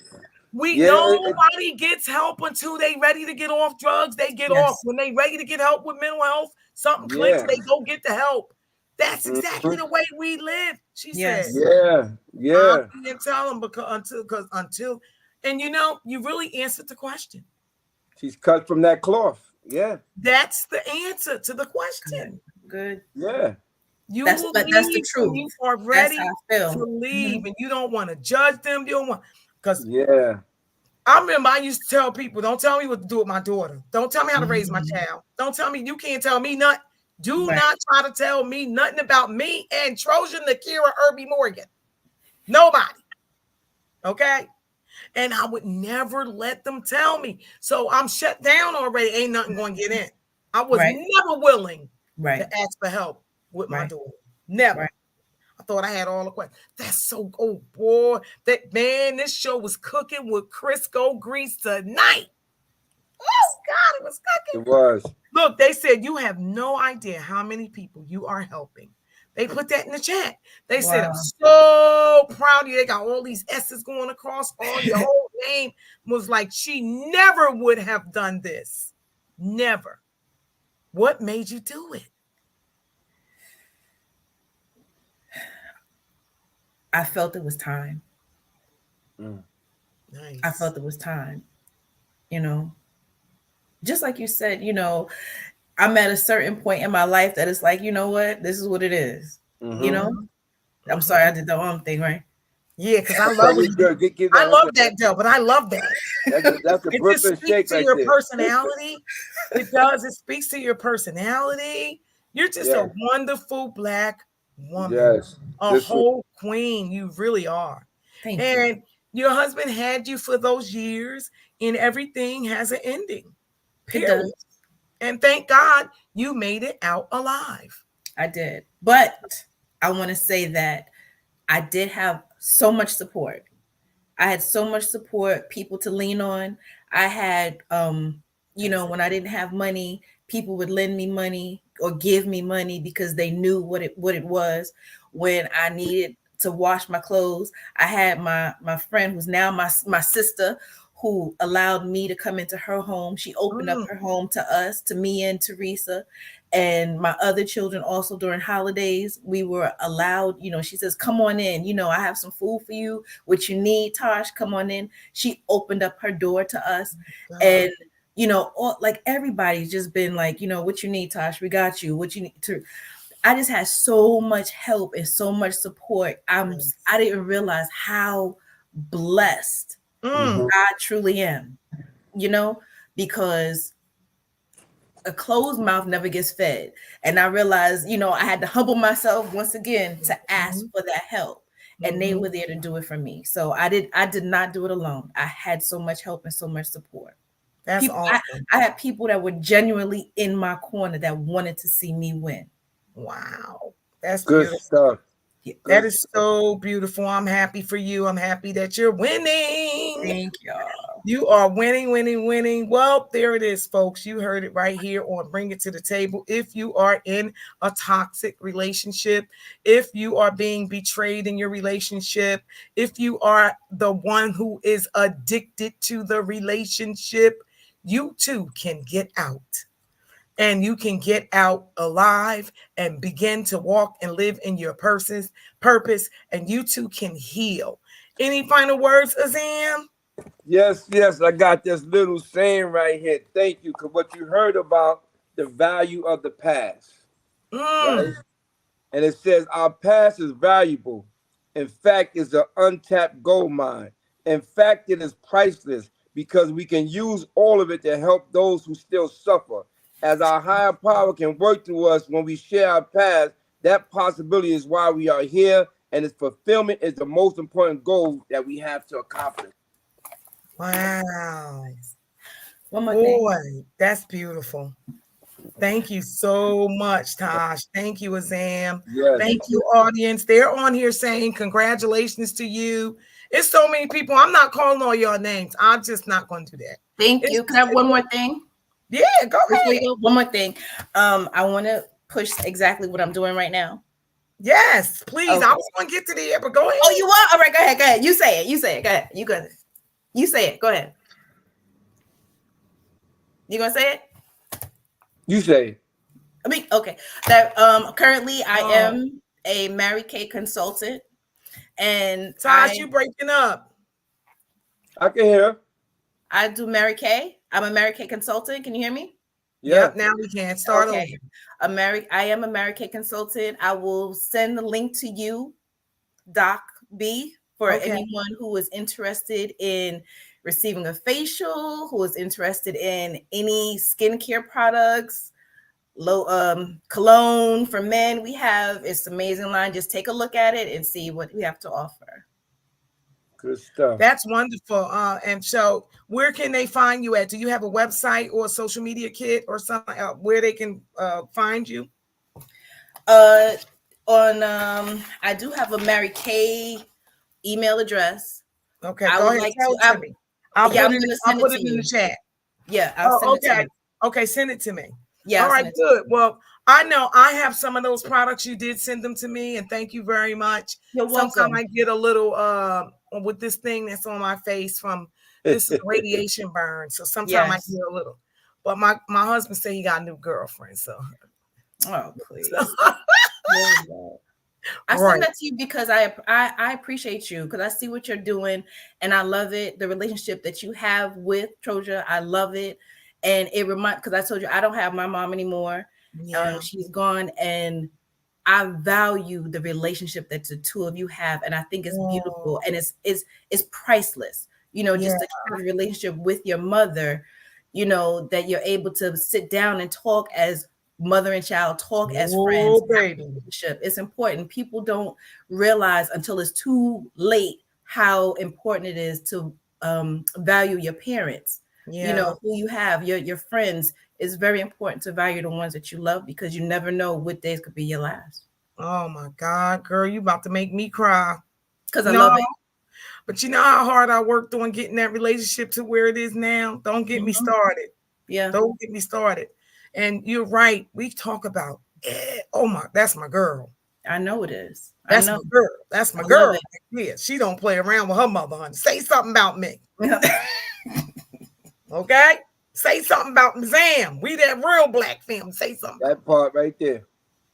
We Yeah. nobody gets help until they ready to get off drugs. They get off Yes. when they ready to get help with mental health. Something clicks, Yeah. they go get the help. That's exactly Mhm. the way we live. She said, Yes. Yeah. "I Yeah. can't tell them because until, and you really answered the question. She's cut from that cloth. Yeah. That's the answer to the Good. question. Good. Yeah. You That's will but that's the leave when truth. you are That's how ready I to feel. leave, and you don't want to judge them. You don't want because Yeah. I remember I used to tell people, don't tell me what to do with my daughter. Don't tell me how to raise my Mhm. child. Don't tell me, you can't tell me nothing. Do Right. not try to tell me nothing about me and Trojan, Nakira, Irby Morgan. Nobody. Okay. And I would never let them tell me. So I'm shut down already. Ain't nothing going to get in. I was Right. never willing to Right. ask for help with my Right. daughter. Never. Right. I thought I had all the questions. That's so, oh boy, that man, this show was cooking with Crisco grease tonight. Oh God, it was It cooking. was. Look, they said you have no idea how many people you are helping. They put that in the chat. They said, I'm Wow. so proud of you. They got all these S's going across all your whole name. Was like, she never would have done this. Never. What made you do it? I felt it was time. Nice. I felt it was time. Just like you said, I'm at a certain point in my life that it's like, you know what? This is what it is. Mm-hmm. I'm sorry, I did the wrong thing, right? Yeah, because I No, love you're it. good. I That's love that, Del, but I love that. that's a It just Brooklyn speaks shake to right your there. personality. It does. It speaks to your personality. You're just Yeah. a wonderful Black woman, Yes. a This was. whole queen. You really are. Thank you. And your husband had you for those years, and everything has an ending, It period. does. And thank God you made it out alive. I did. But I want to say that I did have so much support. I had so much support, people to lean on. I had, when I didn't have money, people would lend me money or give me money because they knew what it was. When I needed to wash my clothes, I had my friend who's now my sister, who allowed me to come into her home. She opened up her home to us, to me and Teresa, and my other children. Also during holidays, we were allowed, she says, come on in, I have some food for you, what you need, Tosh, come on in. She opened up her door to us. And like everybody's just been like, what you need, Tosh, we got you, what you need to. I just had so much help and so much support. I didn't realize how blessed Mhm. I truly am, because a closed mouth never gets fed. And I realized, I had to humble myself once again to ask for that help. And they were there to do it for me. So I did not do it alone. I had so much help and so much support. That's People, awesome. I had people that were genuinely in my corner that wanted to see me win. Wow. That's Good beautiful. stuff. Yeah. That Good is stuff. so beautiful. I'm happy for you. I'm happy that you're winning. Thank y'all. You are winning, winning, winning. Well, there it is, folks. You heard it right here on Bring It to the Table. If you are in a toxic relationship, if you are being betrayed in your relationship, if you are the one who is addicted to the relationship, you too can get out. And you can get out alive and begin to walk and live in your purpose, and you too can heal. Any final words, Azzam? Yes, yes, I got this little saying right here. Thank you, because what you heard about the value of the past, right? And it says our past is valuable. In fact, it's an untapped gold mine. In fact, it is priceless because we can use all of it to help those who still suffer. As our higher power can work through us when we share our past, that possibility is why we are here, and its fulfillment is the most important goal that we have to accomplish. Wow. One more thing. Boy, that's beautiful. Thank you so much, Tosh. Thank you, Azzam. Yes. Thank you, audience. They're on here saying congratulations to you. It's so many people. I'm not calling all your names. I'm just not going to do that. Thank you. Can I have one more thing? Yeah, go ahead. One more thing. I want to push exactly what I'm doing right now. Yes, please. Okay. I was going to get to the end, but go ahead. Oh, you want? All right, go ahead. Go ahead. You say it. You say it. Go ahead. You go. You say it. Go ahead. You gonna say it? You say it. I mean, okay. That currently I am a Mary Kay consultant, and Tosh, you breaking up. I can hear. I do Mary Kay. I'm a Mary Kay consultant. Can you hear me? Yeah. Yep, now we can start over. I am a Mary Kay consultant. I will send the link to you, Doc B, for anyone who is interested in receiving a facial, who is interested in any skincare products, cologne for men. We have it's amazing line. Just take a look at it and see what we have to offer. Good stuff. That's wonderful. And so where can they find you at? Do you have a website or a social media kit or something where they can find you? I do have a Mary Kay email address. Okay, go ahead. Tell it to me. I'll put it in the chat. Yeah, I'll send it to you. Okay, send it to me. Yeah. All right, good. Well, I know I have some of those products. You did send them to me, and thank you very much. You're welcome. Sometimes I get a little with this thing that's on my face from this radiation burn. So sometimes I get a little. But my husband said he got a new girlfriend. So please. I send that to you because I appreciate you because I see what you're doing and I love it. The relationship that you have with Troja, I love it. And it reminds because I told you I don't have my mom anymore. Yeah. She's gone, and I value the relationship that the two of you have, and I think it's beautiful and it's priceless. You know, just to have a relationship with your mother. You know that you're able to sit down and talk as mother and child, talk as friends. Baby. It's important. People don't realize until it's too late how important it is to value your parents. Yeah. You know, who you have, your friends. It's very important to value the ones that you love because you never know what days could be your last. Oh my God, girl, you about to make me cry. Because I love it. But you know how hard I worked on getting that relationship to where it is now? Don't get me started. Yeah. Don't get me started. And you're right. We talk about, that's my girl. I know it is. That's my girl. That's my girl. Yeah, she don't play around with her mother, honey. Say something about me. Okay? Say something about Azzam. We that real black family. Say something. That part right there.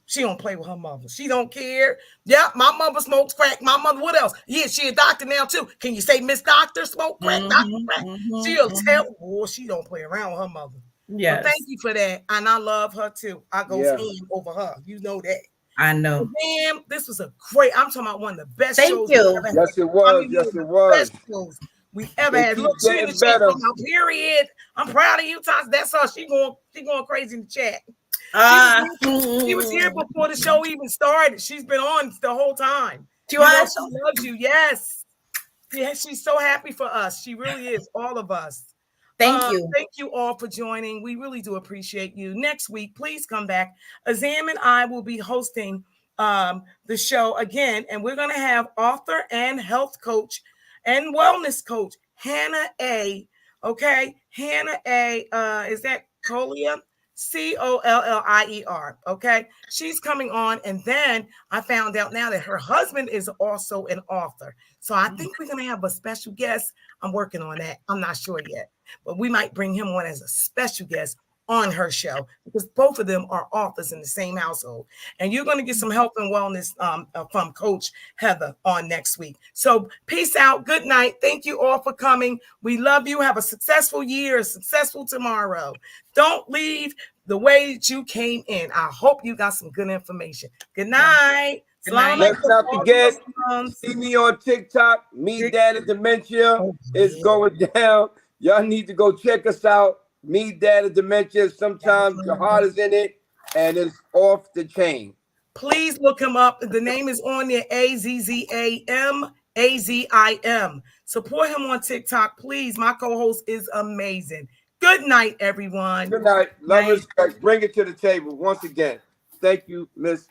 She don't play with her mother. She don't care. Yeah, my mother smokes crack. My mother, what else? Yeah, she a doctor now too. Can you say Miss Doctor smoke crack? Doctor crack. She'll tell. Oh, she don't play around with her mother. Yeah. Well, thank you for that. And I love her too. I go ham over her. You know that. I know. Damn, this was a great. I'm talking about one of the best shows. Thank you. Yes, it was. Yes, it was. We ever had. Look, she in the chat from our period. I'm proud of you, Tosh. That's her. She going crazy in the chat. She was here before the show even started. She's been on the whole time. She loves you. Yes. Yeah, she's so happy for us. She really is. All of us. Thank you. Thank you all for joining. We really do appreciate you. Next week, please come back. Azzam and I will be hosting the show again, and we're going to have author and health coach and wellness coach Hannah A. Okay, Hannah A. Is that Collier? Collier. Okay, she's coming on, and then I found out now that her husband is also an author. So I think we're gonna have a special guest. I'm working on that. I'm not sure yet, but we might bring him on as a special guest on her show because both of them are authors in the same household. And you're going to get some health and wellness from Coach Heather on next week. So peace out. Good night. Thank you all for coming. We love you. Have a successful year, a successful tomorrow. Don't leave the way that you came in. I hope you got some good information. Good night. Good night. Let's not forget, see me on TikTok. Me, Dad of Dementia is going down. Y'all need to go check us out. Me, Dad of Dementia. Sometimes the heart is in it, and it's off the chain. Please look him up. The name is on there, Azzam, Azim. Support him on TikTok, please. My co-host is amazing. Good Good night, everyone. Good night. Love and Night. respect. Bring it to the table once again. Thank you, Miss